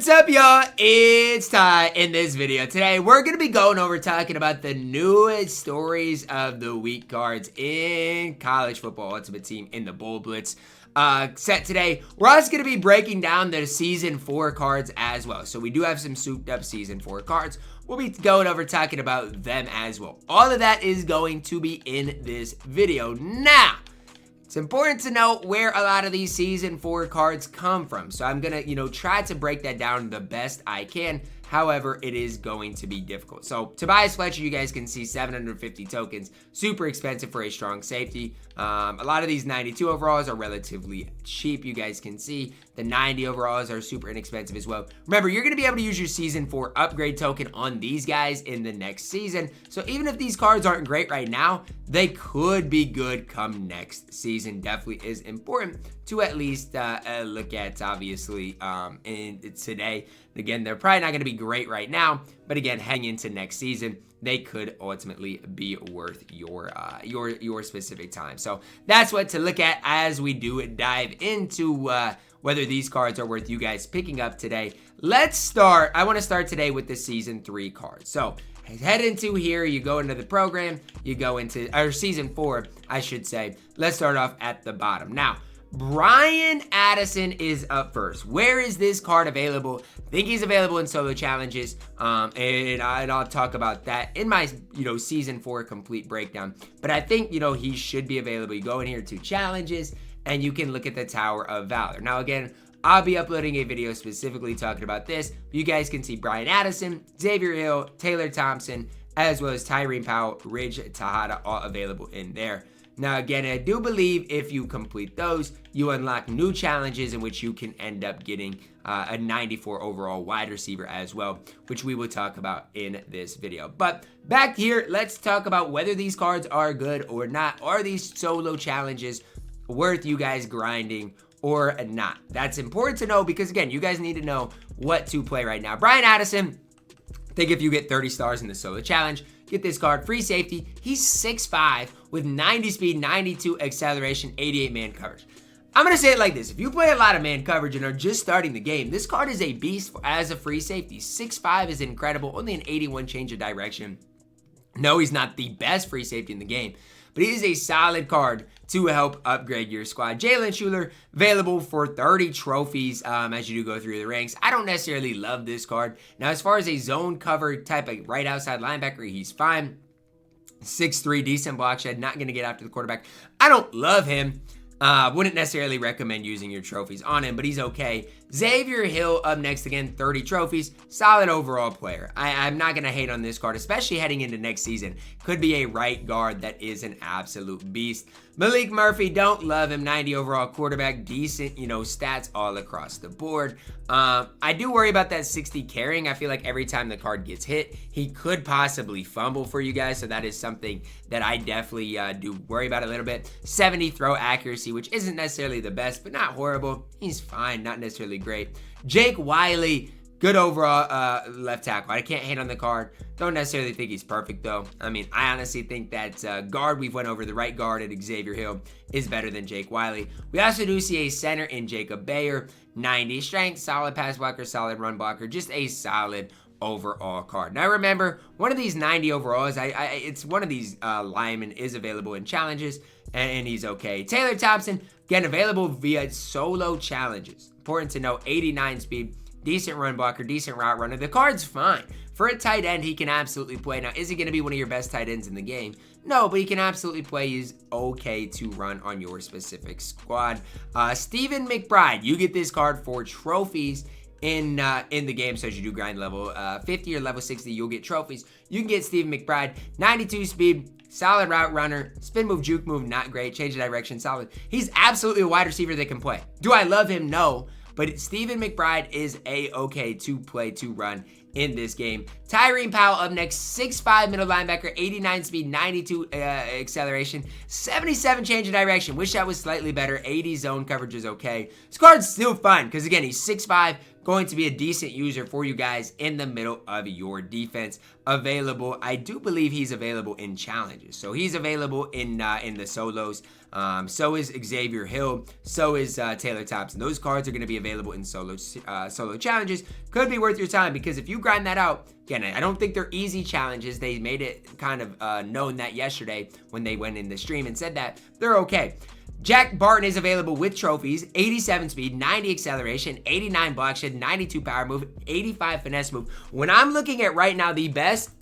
What's up, y'all? It's Ty. In this video today, we're going to be going over talking about the newest stories of the week cards in college football Ultimate Team in the Bowl Blitz set today. We're also going to be breaking down the Season 4 cards as well. So we do have some souped up Season 4 cards. We'll be going over talking about them as well. All of that is going to be in this video. Now, it's important to know where a lot of these Season 4 cards come from. So I'm going to, try to break that down the best I can. However, it is going to be difficult. So Tobias Fletcher, you guys can see 750 tokens. Super expensive for a strong safety. A lot of these 92 overalls are relatively cheap. You guys can see the 90 overalls are super inexpensive as well. Remember, you're going to be able to use your Season 4 upgrade token on these guys in the next season. So even if these cards aren't great right now, they could be good come next season. Definitely is important to at least look at, obviously, in today. Again, they're probably not going to be great right now, but again, heading into next season, they could ultimately be worth your specific time. So that's what to look at as we do dive into whether these cards are worth you guys picking up today. Let's start. I want to start today with the Season 3 cards. So head into here, you go into the program, you go into, or Season 4, I should say. Let's start off at the bottom. Now, Brian Addison is up first. Where is this card available? I think he's available in solo challenges, and I'll talk about that in my, Season 4 complete breakdown. But I think, he should be available. You go in here to challenges, and you can look at the Tower of Valor. Now, again, I'll be uploading a video specifically talking about this. You guys can see Brian Addison, Xavier Hill, Taylor Thompson, as well as Tyreen Powell, Ridge Tejada, all available in there. Now, again, I do believe if you complete those, you unlock new challenges in which you can end up getting a 94 overall wide receiver as well, which we will talk about in this video. But back here, let's talk about whether these cards are good or not. Are these solo challenges worth you guys grinding or not? That's important to know because, again, you guys need to know what to play right now. Brian Addison, I think if you get 30 stars in the solo challenge, get this card, free safety. He's 6'5" with 90 speed, 92 acceleration, 88 man coverage. I'm going to say it like this. If you play a lot of man coverage and are just starting the game, this card is a beast as a free safety. 6'5" is incredible, only an 81 change of direction. No, he's not the best free safety in the game, but he is a solid card to help upgrade your squad. Jalen Schuler, available for 30 trophies as you do go through the ranks. I don't necessarily love this card. Now, as far as a zone cover type of right outside linebacker, he's fine. 6'3", decent block shed, not going to get after the quarterback. I don't love him. Wouldn't necessarily recommend using your trophies on him, but he's okay. Xavier Hill up next again, 30 trophies. Solid overall player. I'm not going to hate on this card, especially heading into next season. Could be a right guard that is an absolute beast. Malik Murphy, don't love him. 90 overall quarterback. Decent, stats all across the board. I do worry about that 60 carrying. I feel like every time the card gets hit, he could possibly fumble for you guys. So that is something that I definitely do worry about a little bit. 70 throw accuracy, which isn't necessarily the best, but not horrible. He's fine, not necessarily great. Jake Wiley, good overall left tackle. I can't hate on the card. Don't necessarily think he's perfect, though. I mean, I honestly think that guard, we've went over the right guard at Xavier Hill, is better than Jake Wiley. We also do see a center in Jacob Bayer. 90 strength, solid pass blocker, solid run blocker. Just a solid overall card. Now, remember, one of these 90 overalls, it's one of these linemen is available in challenges, and he's okay. Taylor Thompson, again, available via solo challenges. Important to know, 89 speed. Decent run blocker, decent route runner. The card's fine. For a tight end, he can absolutely play. Now, is he going to be one of your best tight ends in the game? No, but he can absolutely play. He's okay to run on your specific squad. Stephen McBride, you get this card for trophies in the game. So as you do grind level 50 or level 60, you'll get trophies. You can get Stephen McBride, 92 speed, solid route runner, spin move, juke move, not great, change of direction, solid. He's absolutely a wide receiver that can play. Do I love him? No. But Stephen McBride is okay to play, to run in this game. Tyreen Powell up next, 6'5" middle linebacker, 89 speed, 92 acceleration, 77 change of direction. Wish that was slightly better. 80 zone coverage is okay. This card's still fine because, again, he's 6'5", going to be a decent user for you guys in the middle of your defense. Available, I do believe he's available in challenges. So he's available in the solos. So is Xavier Hill. So is Taylor Thompson. Those cards are going to be available in solo challenges. Could be worth your time because if you grind that out, again, I don't think they're easy challenges. They made it kind of known that yesterday when they went in the stream and said that they're okay. Jack Barton is available with trophies, 87 speed, 90 acceleration, 89 block shed, 92 power move, 85 finesse move. When I'm looking at right now the best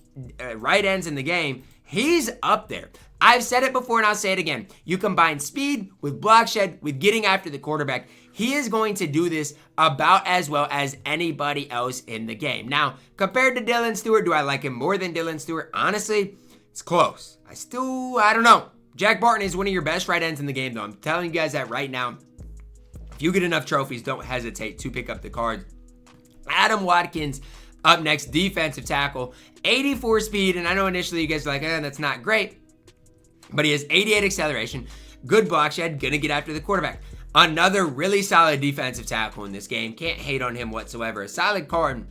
right ends in the game, he's up there. I've said it before and I'll say it again. You combine speed with block shed, with getting after the quarterback. He is going to do this about as well as anybody else in the game. Now, compared to Dylan Stewart, do I like him more than Dylan Stewart? Honestly, it's close. I don't know. Jack Barton is one of your best right ends in the game, though. I'm telling you guys that right now. If you get enough trophies, don't hesitate to pick up the card. Adam Watkins up next, defensive tackle, 84 speed. And I know initially you guys are like, that's not great. But he has 88 acceleration, good block shed, gonna get after the quarterback. Another really solid defensive tackle in this game. Can't hate on him whatsoever. A solid card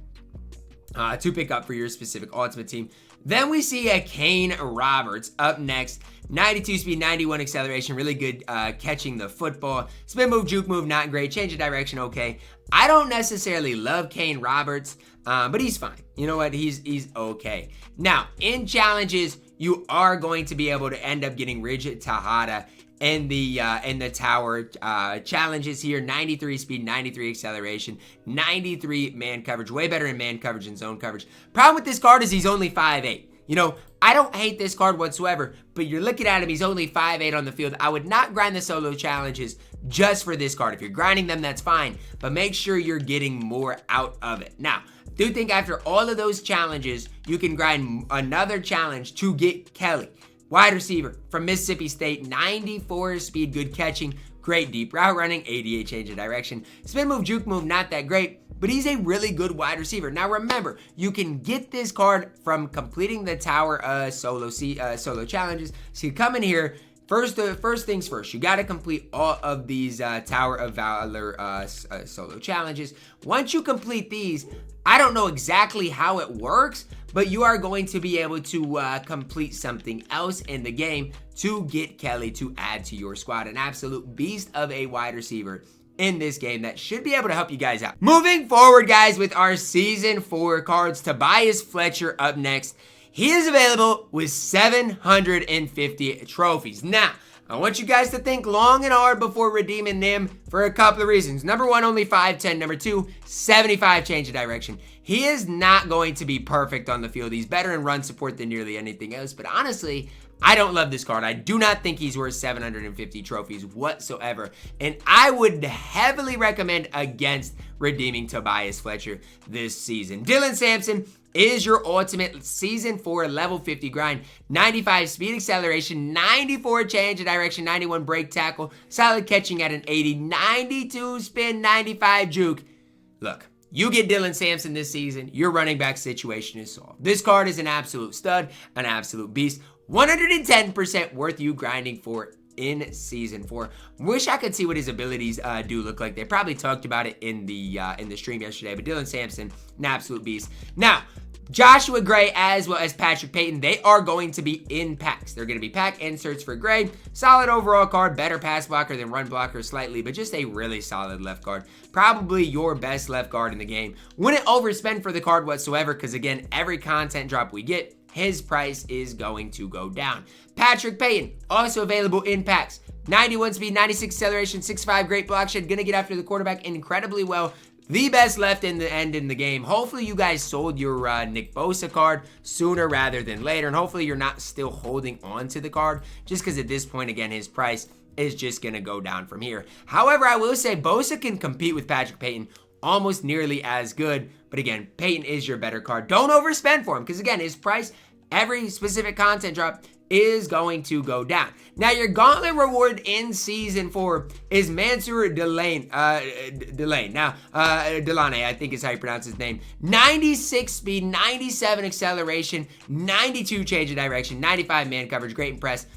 to pick up for your specific ultimate team. Then we see a Kane Roberts up next. 92 speed, 91 acceleration, really good catching the football. Spin move, juke move, not great. Change of direction, okay. I don't necessarily love Kane Roberts, but he's fine. You know what? He's okay. Now, in challenges, you are going to be able to end up getting Rigid Tejada in the tower challenges here. 93 speed, 93 acceleration, 93 man coverage. Way better in man coverage and zone coverage. Problem with this card is he's only 5'8". You know, I don't hate this card whatsoever, but you're looking at him, he's only 5'8" on the field. I would not grind the solo challenges just for this card. If you're grinding them, that's fine, but make sure you're getting more out of it. Now, I do think after all of those challenges, you can grind another challenge to get Kelly. Wide receiver from Mississippi State, 94 speed, good catching, great deep route running, 88 change of direction. Spin move, juke move, not that great, but he's a really good wide receiver. Now remember, you can get this card from completing the tower solo challenges. So you come in here, first things first, you got to complete all of these Tower of Valor solo challenges. Once you complete these, I don't know exactly how it works, but you are going to be able to complete something else in the game to get Kelly to add to your squad. An absolute beast of a wide receiver in this game that should be able to help you guys out. Moving forward, guys, with our Season 4 cards, Tobias Fletcher up next. He is available with 750 trophies. Now, I want you guys to think long and hard before redeeming him for a couple of reasons. Number one, only 5'10". Number two, 75 change of direction. He is not going to be perfect on the field. He's better in run support than nearly anything else. But honestly, I don't love this card. I do not think he's worth 750 trophies whatsoever. And I would heavily recommend against redeeming Tobias Fletcher this season. Dylan Sampson is your ultimate Season 4 level 50 grind. 95 speed acceleration, 94 change of direction, 91 break tackle, solid catching at an 80, 92 spin, 95 juke. Look, you get Dylan Sampson this season, your running back situation is solved. This card is an absolute stud, an absolute beast. 110% worth you grinding for in Season 4. Wish I could see what his abilities do look like. They probably talked about it in the stream yesterday, but Dylan Sampson, an absolute beast. Now, Joshua Gray as well as Patrick Payton, they are going to be in packs. They're going to be pack inserts for Gray. Solid overall card, better pass blocker than run blocker slightly, but just a really solid left guard. Probably your best left guard in the game. Wouldn't overspend for the card whatsoever because, again, every content drop we get, his price is going to go down. Patrick Payton, also available in packs. 91 speed, 96 acceleration, 6'5", great block shed. Gonna get after the quarterback incredibly well. The best left in the end in the game. Hopefully you guys sold your Nick Bosa card sooner rather than later. And hopefully you're not still holding on to the card. Just because at this point, again, his price is just going to go down from here. However, I will say Bosa can compete with Patrick Payton almost nearly as good. But again, Payton is your better card. Don't overspend for him. Because again, his price, every specific content drop is going to go down. Now, your gauntlet reward in Season 4 is Mansoor Delane. Delane, I think is how you pronounce his name. 96 speed, 97 acceleration, 92 change of direction, 95 man coverage, great impress.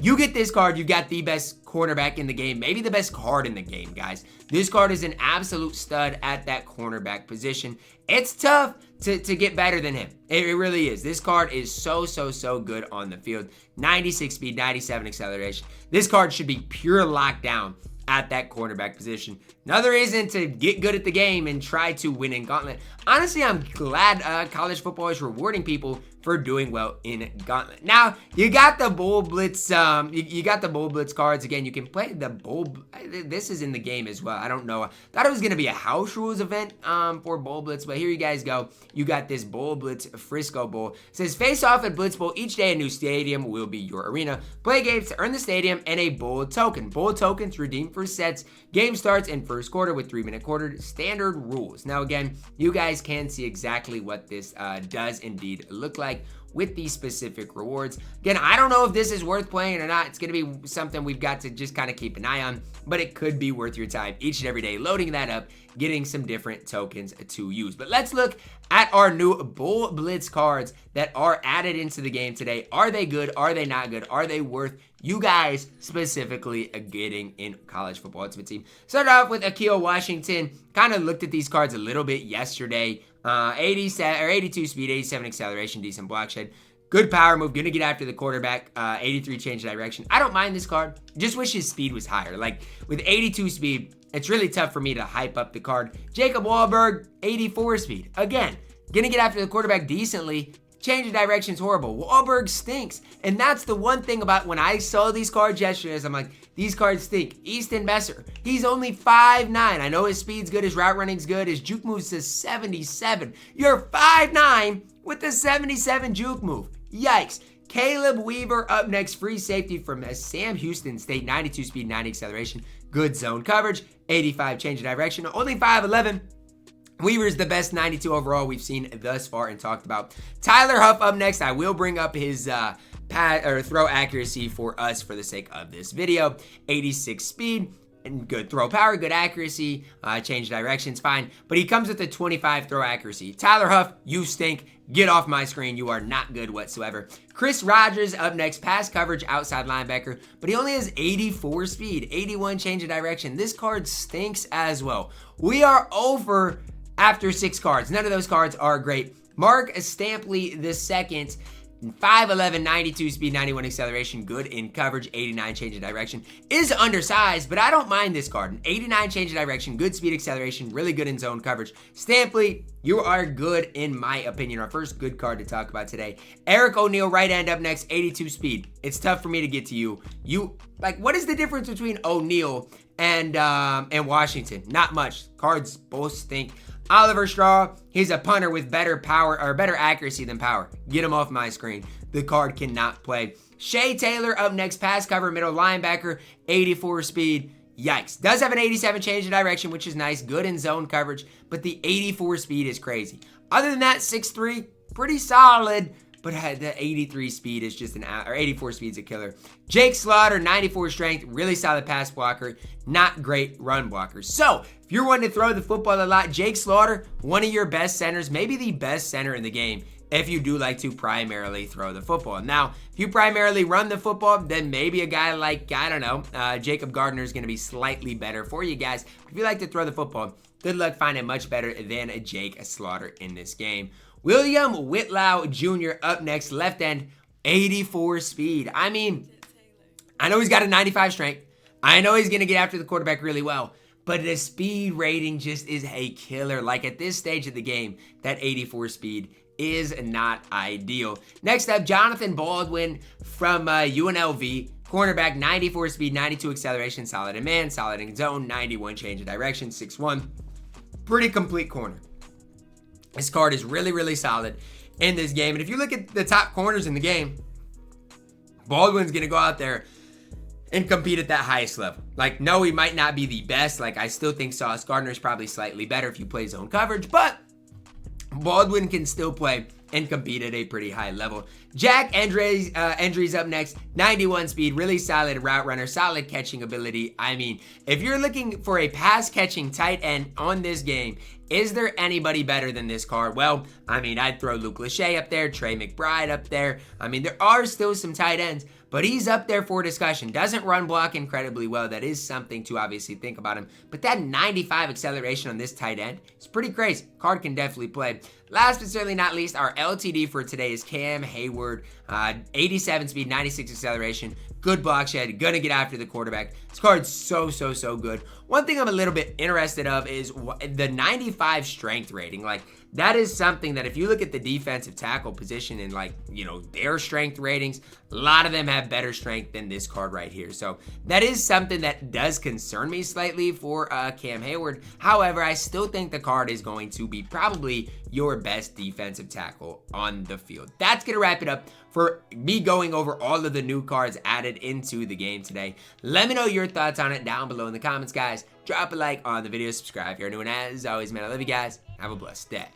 You get this card, you got the best cornerback in the game, maybe the best card in the game, guys. This card is an absolute stud at that cornerback position. It's tough to get better than him. It really is. This card is so good on the field. 96 speed, 97 acceleration. This card should be pure lockdown at that cornerback position. Another reason to get good at the game and try to win in Gauntlet. Honestly, I'm glad college football is rewarding people for doing well in Gauntlet. Now, you got the Bull Blitz, you got the Bull Blitz cards. Again, you can play the Bull, this is in the game as well. I don't know. I thought it was going to be a house rules event for Bull Blitz, but here you guys go. You got this Bull Blitz Frisco Bowl. It says, face off at Blitz Bowl. Each day a new stadium will be your arena. Play games to earn the stadium and a Bull token. Bull tokens redeemed for sets. Game starts in first quarter with 3-minute quarter. Standard rules. Now, again, you guys can see exactly what this does indeed look like with these specific rewards. Again, I don't know if this is worth playing or not. It's going to be something we've got to just kind of keep an eye on, but it could be worth your time each and every day, loading that up, getting some different tokens to use. But let's look at our new Bull Blitz cards that are added into the game today. Are they good? Are they not good? Are they worth you guys specifically getting in college football Ultimate Team? Started off with Akil Washington. Kind of looked at these cards a little bit yesterday. 82 speed, 87 acceleration, decent block shed. Good power move, gonna get after the quarterback. 83 change of direction. I don't mind this card. Just wish his speed was higher. Like with 82 speed, it's really tough for me to hype up the card. Jacob Wahlberg, 84 speed. Again, gonna get after the quarterback decently. Change of direction is horrible. Wahlberg stinks. And that's the one thing about when I saw these cards yesterday, is I'm like, these cards stink. Easton Besser, he's only 5'9". I know his speed's good, his route running's good, his juke move's a 77. You're 5'9" with a 77 juke move. Yikes. Caleb Weaver up next, free safety from Sam Houston State, 92 speed, 90 acceleration, good zone coverage, 85 change of direction, only 5'11". Weaver's the best 92 overall we've seen thus far and talked about. Tyler Huff up next. I will bring up his throw accuracy for us for the sake of this video. 86 speed and good throw power, good accuracy, change directions, fine. But he comes with a 25 throw accuracy. Tyler Huff, you stink. Get off my screen. You are not good whatsoever. Chris Rogers up next, pass coverage, outside linebacker, but he only has 84 speed, 81 change of direction. This card stinks as well. We are over after 6 cards. None of those cards are great. Mark Stampley the second, 5'11", 92 speed, 91 acceleration, good in coverage, 89 change of direction. Is undersized, but I don't mind this card. An 89 change of direction, good speed acceleration, really good in zone coverage. Stampley, you are good in my opinion. Our first good card to talk about today. Eric O'Neal, right end up next, 82 speed. It's tough for me to get to you. What is the difference between O'Neal and Washington? Not much. Cards both stink. Oliver Straw, he's a punter with better power or better accuracy than power. Get him off my screen. The card cannot play. Shea Taylor up next, pass cover, middle linebacker, 84 speed. Yikes. Does have an 87 change of direction, which is nice. Good in zone coverage, but the 84 speed is crazy. Other than that, 6'3", pretty solid, but the 83 speed is just or 84 speed is a killer. Jake Slaughter, 94 strength, really solid pass blocker, not great run blocker. So, if you're wanting to throw the football a lot, Jake Slaughter, one of your best centers, maybe the best center in the game, if you do like to primarily throw the football. Now, if you primarily run the football, then maybe a guy like, I don't know, Jacob Gardner is going to be slightly better for you guys. If you like to throw the football, good luck finding much better than a Jake Slaughter in this game. William Whitlow Jr. up next, left end, 84 speed. I mean, I know he's got a 95 strength. I know he's going to get after the quarterback really well, but the speed rating just is a killer. Like at this stage of the game, that 84 speed is not ideal. Next up, Jonathan Baldwin from UNLV. Cornerback, 94 speed, 92 acceleration, solid in man, solid in zone, 91 change of direction, 6'1". Pretty complete corner. This card is really, really solid in this game. And if you look at the top corners in the game, Baldwin's going to go out there and compete at that highest level. Like, no, he might not be the best. Like, I still think Sauce Gardner is probably slightly better if you play zone coverage, but Baldwin can still play and compete at a pretty high level. Jack Endries up next, 91 speed, really solid route runner, solid catching ability. I mean, if you're looking for a pass catching tight end on this game, is there anybody better than this card? Well, I mean, I'd throw Luke Lachey up there, Trey McBride up there. I mean, there are still some tight ends, but he's up there for discussion. Doesn't run block incredibly well. That is something to obviously think about him. But that 95 acceleration on this tight end is pretty crazy. Card can definitely play. Last but certainly not least, our LTD for today is Cam Hayward. 87 speed, 96 acceleration. Good block shed. Gonna get after the quarterback. This card's so good. One thing I'm a little bit interested of is the 95 strength rating. Like, that is something that if you look at the defensive tackle position and, like, you know, their strength ratings, a lot of them have better strength than this card right here. So that is something that does concern me slightly for Cam Hayward. However, I still think the card is going to be probably your best defensive tackle on the field. That's going to wrap it up for me going over all of the new cards added into the game today. Let me know your thoughts on it down below in the comments, guys. Drop a like on the video, subscribe if you're new, and as always, man, I love you guys. Have a blessed day.